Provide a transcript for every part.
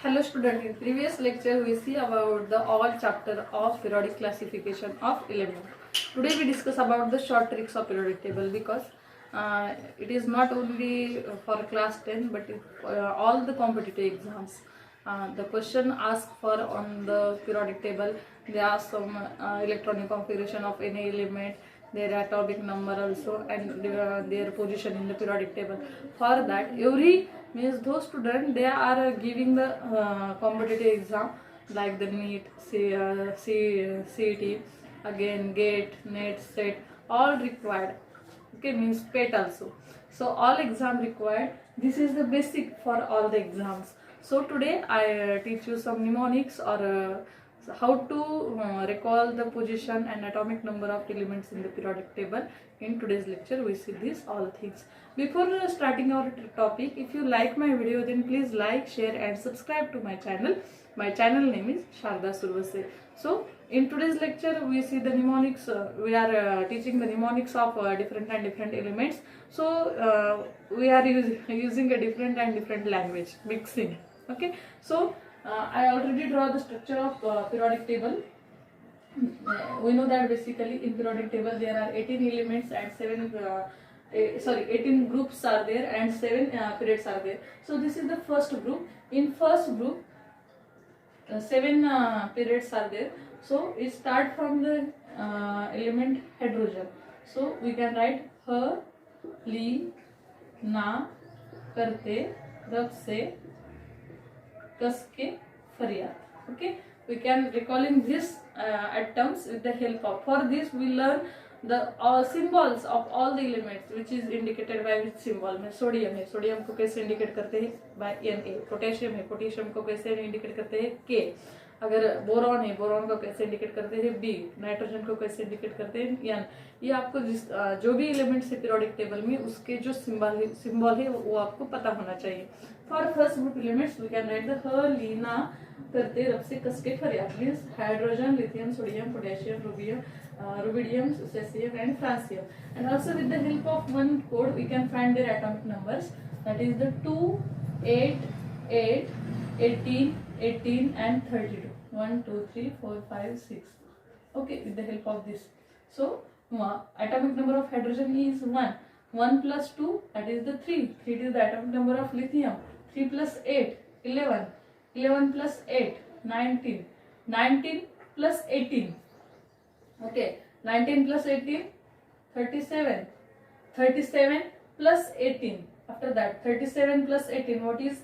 Hello student, in previous lecture we see about the all chapter of periodic classification of element. Today we discuss about the short tricks of periodic table because it is not only for class 10 but all the competitive exams. The question asked for on the periodic table, they ask some electronic configuration of any element, their atomic number also, and their position in the periodic table. For that, every means those students they are giving the competitive exam like the NEET, CET, again GATE, NET, SET, all required. Okay, means PET also. So all exam required. This is the basic for all the exams. So today I teach you some mnemonics or how to recall the position and atomic number of elements in the periodic table. In today's lecture we see these all things. Before starting our topic, if you like my video then please like, share and subscribe to my channel. My channel name is Sharda Survase. So in today's lecture we see the mnemonics. We are teaching the mnemonics of different elements. So we are using a different language mixing. Okay, so I already draw the structure of periodic table. We know that basically in periodic table there are 18 elements and 18 groups are there and 7 periods are there. So this is the first group. In first group 7 periods are there. So it start from the element hydrogen. So we can write ह, ली, ना, करते, रब से, कस के, फरियाद. Okay, we can recalling this atoms with the help of. For this we learn the symbols of all the elements which is indicated by which symbol. में सोडियम है, सोडियम को कैसे इंडिकेट करते हैं by Na. पोटेशियम है, potassium को कैसे indicate करते हैं K. अगर बोरॉन है, बोरॉन को कैसे इंडिकेट करते हैं B. नाइट्रोजन को कैसे इंडिकेट करते हैं N. ये आपको जो भी एलिमेंट्स है पीरियोडिक टेबल में उसके जो सिंबल है वो आपको पता होना चाहिए. For first group elements we can write the ह, ली, ना, करते, रब से, कस के, फरियाद. Means hydrogen, lithium, sodium, potassium, rubidium, cesium and francium. And also with the help of one code we can find their atomic numbers, that is the 2, 8, 8, 18, 18 and 32. 1, 2, 3, 4, 5, 6. Okay, with the help of this. So atomic number of hydrogen is 1. 1 plus 2, that is the 3. 3 is the atomic number of lithium. 3 plus 8, 11. 11 plus 8, 19. 19 plus 18. Okay, 19 plus 18, 37. 37 plus 18. After that, 37 plus 18, what is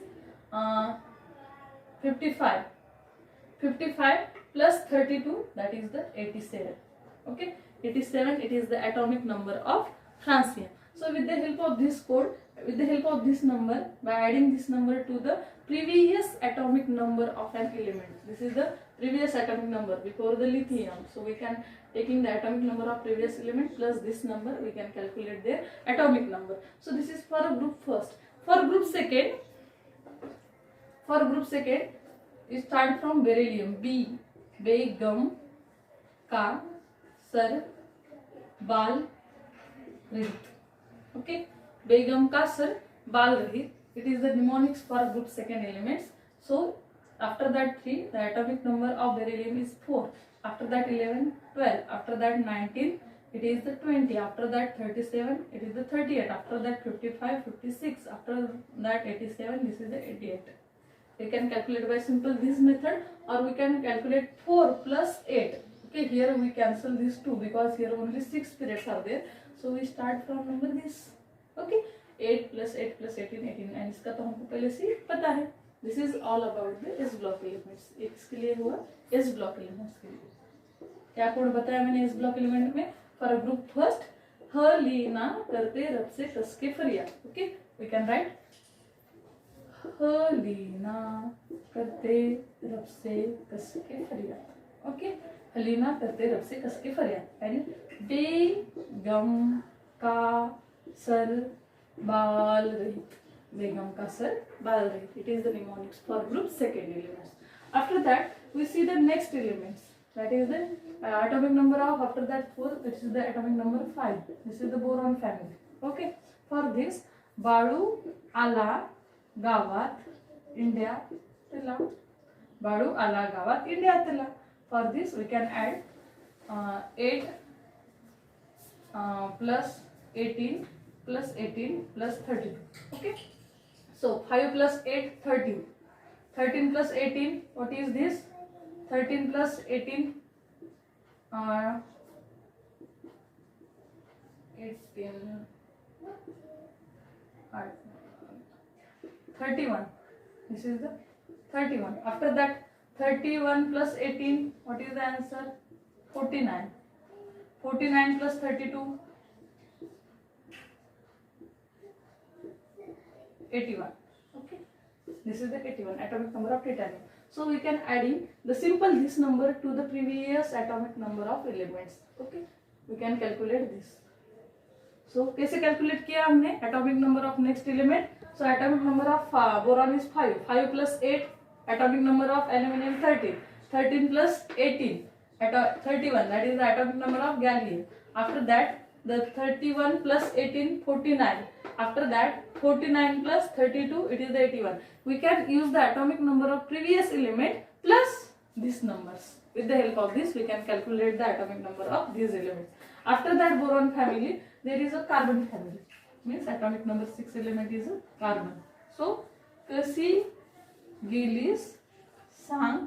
55. 55 plus 32, that is the 87. Okay, 87, it is the atomic number of francium. So with the help of this code, with the help of this number, by adding this number to the previous atomic number of an element, this is the previous atomic number before the lithium. So we can, taking the atomic number of previous element plus this number, we can calculate their atomic number. So this is for group first. For group second, you start from beryllium. B, बेगम का sir बाल रहित. Okay, बेगम का sir बाल रहित. It is the mnemonics for group second elements. So after that 3, the atomic number of beryllium is 4. After that 11, 12. After that 19, it is the 20. After that 37, it is the 38. After that 55, 56. After that 87, this is the 88. We can calculate by simple this method, or we can calculate 4 plus 8. Okay, here we cancel these 2 because here only 6 periods are there. So we start from number this. Okay, 8 plus 8 plus 18, 18. And इसका तो हमको पहले से पता है. This is all about the S block elements. इसके लिए हुआ S block elements के लिए. क्या कोड बताया मैंने S block element में? For a group first, ह, ली, ना, करते, रब से, कस के, फरियाद. Okay, we can write ह, ली, ना, करते, रब से, कस के, फरियाद. Okay, हलीना, करते, रब से, कस के, फरियाद. And बेगम का सर बाल रहित. बेगम का सर बाल रहित. It is the mnemonics for group second elements. After that we see the next elements, that is the atomic number of, after that 4, this is the atomic number 5. This is the boron family. Okay, for this बाळू आला गावात, India तिला. बाळू आला गावात इंडियातला. For this we can add 8 plus 18 plus 18 plus 32. Okay. So 5 plus 8, 13. 13 plus 18, what is this? 13 plus 18, 18, 31. This is the 31. After that, 31 plus 18, what is the answer? 49. 49 plus 32, 81. Okay, this is the 81 atomic number of titanium. So we can adding the simple this number to the previous atomic number of elements. Okay, we can calculate this. So कैसे calculate किया हमने atomic number of next element? So atomic number of boron is 5. 5 plus 8. Atomic number of aluminum 13. 13 plus 18. 31, that is the atomic number of gallium. After that, the 31 plus 18, 49. After that, 49 plus 32, it is the 81. We can use the atomic number of previous element plus these numbers. With the help of this, we can calculate the atomic number of these elements. After that boron family, there is a carbon family. Means atomic number 6 element is a carbon. So, कशी गेलीस सांग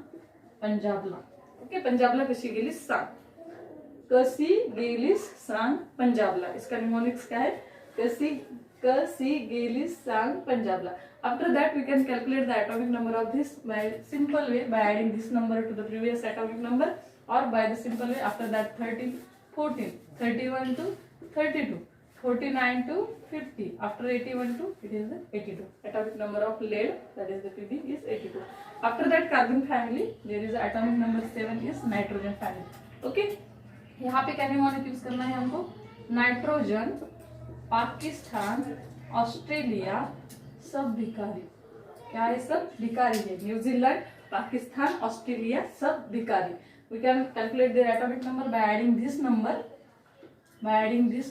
पंजाबला. Okay, पंजाबला कशी गेलीस सांग. कशी गेलीस सांग पंजाबला. इसका निमोनिक्स क्या है? कशी गेलीस सांग पंजाबला. After that, we can calculate the atomic number of this by simple way by adding this number to the previous atomic number, or by the simple way. After that, 13, 14, 31 to 32, 49 to 50. After 81 to, it is the 82. Atomic number of lead, that is the Pb, is 82. After that carbon family, there is atomic number 7 is nitrogen family. Okay, यहाँ पे क्या mnemonic use करना है हमको? Nitrogen, Pakistan, Australia, सब भिखारी. क्या है? सब भिखारी है. न्यूजीलैंड, पाकिस्तान, ऑस्ट्रेलिया, सब भिखारी. We can calculate their atomic number by adding this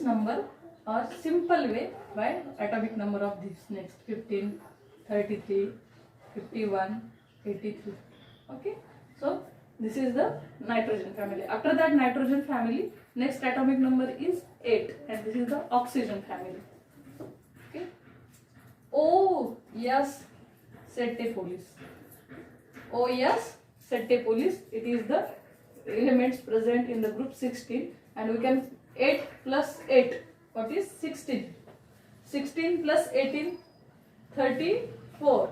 number, or simple way by atomic number of this next 15, 33, 51, 83. Okay, so this is the nitrogen family. After that nitrogen family, next atomic number is 8, and this is the oxygen family. Okay, OS Setapolis. OS Setapolis, it is the elements present in the group 16, and we can 8 plus 8, what is 16? 16 plus 18, 34.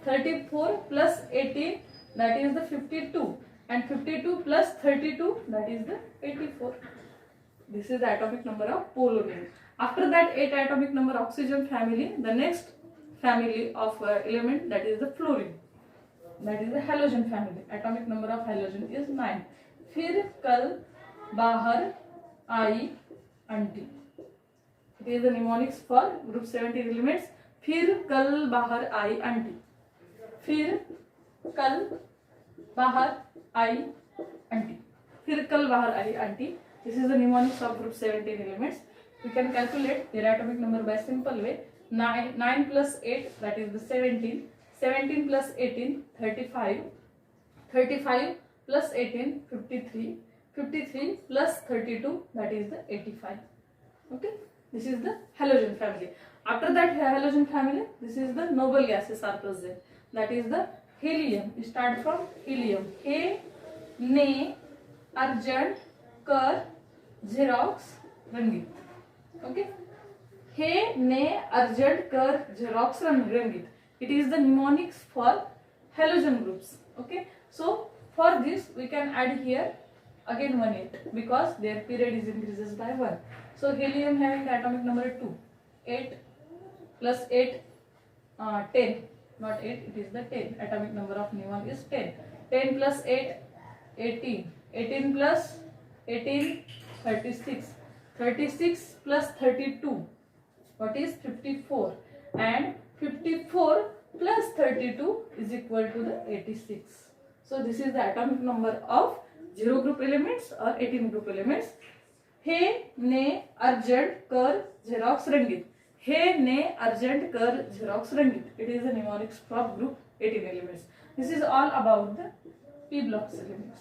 34 plus 18, that is the 52, and 52 plus 32, that is the 84. This is the atomic number of polonium. After that 8 atomic number oxygen family, the next family of element, that is the fluorine, that is the halogen family. Atomic number of halogen is 9. फिर कल बाहर आई aunty. It is the mnemonics for group 17 elements. फिर कल बाहर आई aunty. फिर कल बाहर आई aunty. फिर कल बाहर आई aunty. This is the mnemonics of group 17 elements. We can calculate their atomic number by simple way. 9 plus 8, that is the 17. 17 plus 18, 35. 35 plus 18, 53. 53 plus 32, that is the 85. Okay, this is the halogen family. After that halogen family, this is the noble gases are present. That is the helium. We start from helium. हे, ने, urgent, कर, Xerox, रंगीत. Okay, हे, ने, urgent, कर, Xerox, रंगीत. It is the mnemonics for halogen groups. Okay, so for this we can add here again 1 8, because their period is increases by 1. So helium having the atomic number 2. 8 plus 8, 10. Not 8, it is the 10. Atomic number of neon is 10. 10 plus 8, 18. 18 plus 18, 36. 36 plus 32, what is 54? And 54 plus 32 is equal to the 86. So this is the atomic number of 0 group elements or 18 group elements. हे, ने, urgent, कर, Xerox, रंगीत. हे, ने, urgent, कर, Xerox, रंगीत. It is the mnemonics for group 18 elements. This is all about the p block elements.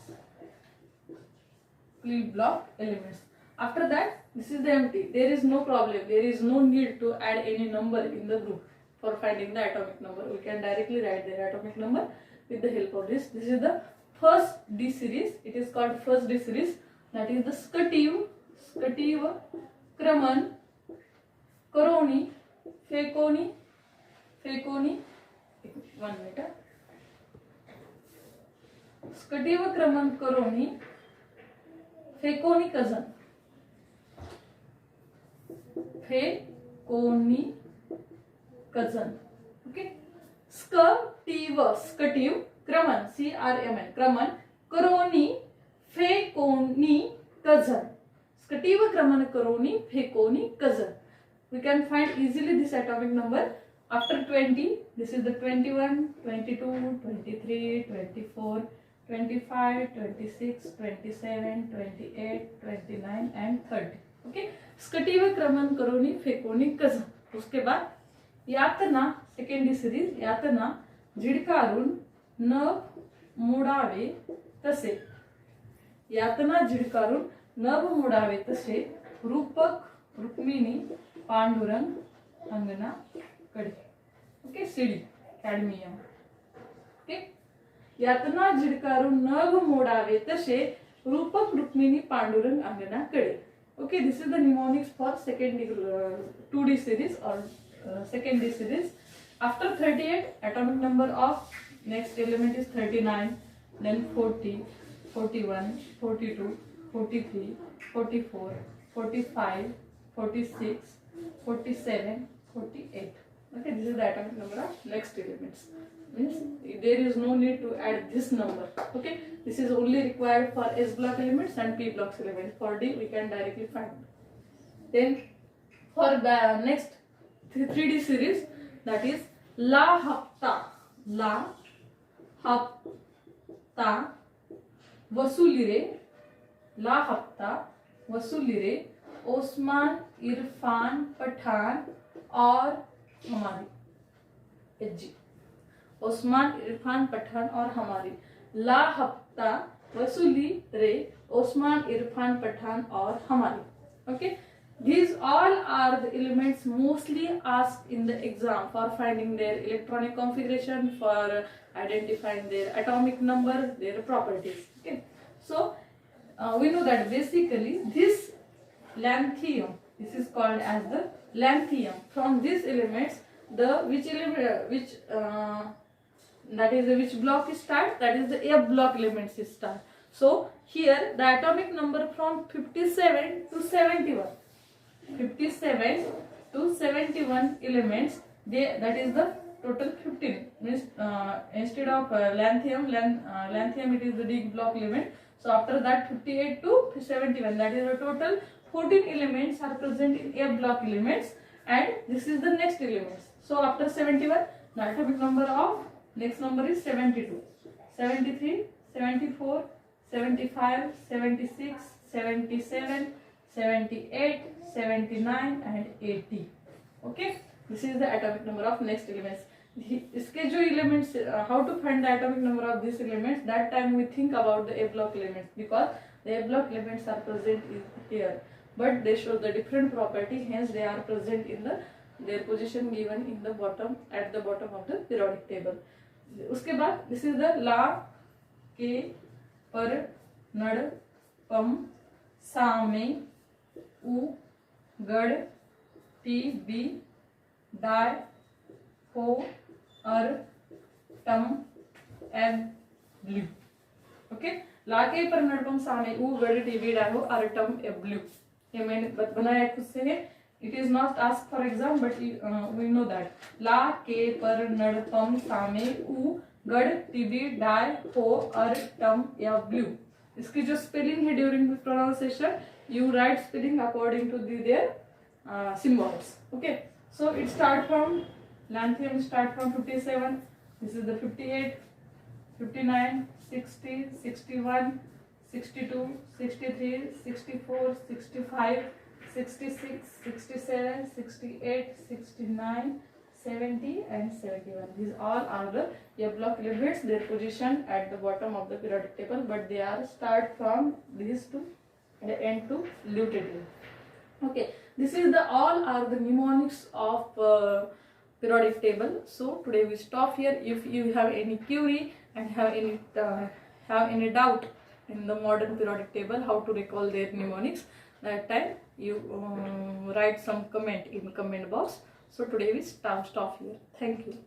P block elements. After that, this is the empty. There is no problem. There is no need to add any number in the group for finding the atomic number. We can directly write the atomic number with the help of this. This is the first D series. It is called first D series. That is the Skativ, Kraman, Koroni, Fekoni. 1 minute. Skativ, Kraman, Koroni, Fekoni cousin. Fekoni cousin. Okay. Skativ, Kraman, CRMN, Kraman, Koroni, Fekoni cousin. Skativ, Kraman, Koroni, Fekoni cousin. We can find easily this atomic number after 20. This is the 21, 22, 23, 24, 25, 26, 27, 28, 29 and 30. Okay. Skativ, Kraman, Koroni, Fekoni cousin. उसके बाद यातना second D series यातना झिडकारून नभ मोडावे तसे यातना झिडकारून नभ मोडावे तसे रूपक रुक्मिणी पांडुरंग अंगना कडे. ओके. CD cadmium. ओके. यातना झिडकारून नभ मोडावे तसे रूपक रुक्मिणी पांडुरंग अंगना कडे. Okay, this is the mnemonics for second 2D series or second D series. After 38, atomic number of next element is 39, then 40, 41, 42, 43, 44, 45, 46, 47, 48. Okay, this is the atomic number of next elements. Means there is no need to add this number. Okay, this is only required for S block elements and P block elements. For D we can directly find. Then for the next 3D series, that is La Hapta Wasulire, La Hapta Wasulire, Osman, Irfan, Pathan और हमारी HG. Osman, Irfan, Pathan और हमारी. ला हफ्ता वसूली रे, ओस्मान, इरफान, पठान और हमारी. Okay, these all are the elements mostly asked in the exam for finding their electronic configuration, for identifying their atomic number, their properties. Okay, so we know that basically this lanthium, this is called as the lanthium. From these elements, which block is start? That is the F block elements is start. So here the atomic number from 57 to 71. 57 to 71 elements. That is the total 15. Means instead of lanthium it is the D block element. So after that 58 to 71. That is the total 14 elements are present in F block elements. And this is the next elements. So after 71, the atomic number of next number is 72, 73, 74, 75, 76, 77, 78, 79 and 80. Okay, this is the atomic number of next elements. इसके जो elements, how to find the atomic number of these elements? That time we think about the A block elements, because the A block elements are present here, but they show the different property. Hence, they are present in their position given in the bottom, at the bottom of the periodic table. उसके बाद this is the ला, के, पर, नड़, पम, सामे, उ, गड़, T, B, di, हो, अर, टम, एब, ब्लू. ओके, ला, के, पर, नड़, पम, सामे, उ, गड़, टी, बी, डाय, हो, अर, टम, एब, ब्लू. ये मैंने बनाया खुद से है. It is not asked for exam, but we know that. ला, के, पर, नड़, पम, सामे, उ, गड़, टीबी, डाय, हो, अर, टम या ब्लू. इसकी जो स्पेलिंग है during the pronunciation, you write spelling according to their symbols. Okay, so it start from lanthium start from 57. This is the 58, 59, 60, 61, 62, 63, 64, 65, 66, 67, 68, 69, 70 and 71. These all are the F block elements. Their position at the bottom of the periodic table, but they are start from these to the end to lutetium. Okay, this is the all are the mnemonics of periodic table. So today we stop here. If you have any query and have any doubt in the modern periodic table, how to recall their mnemonics, that time you write some comment in comment box. So today we stop here. Thank you.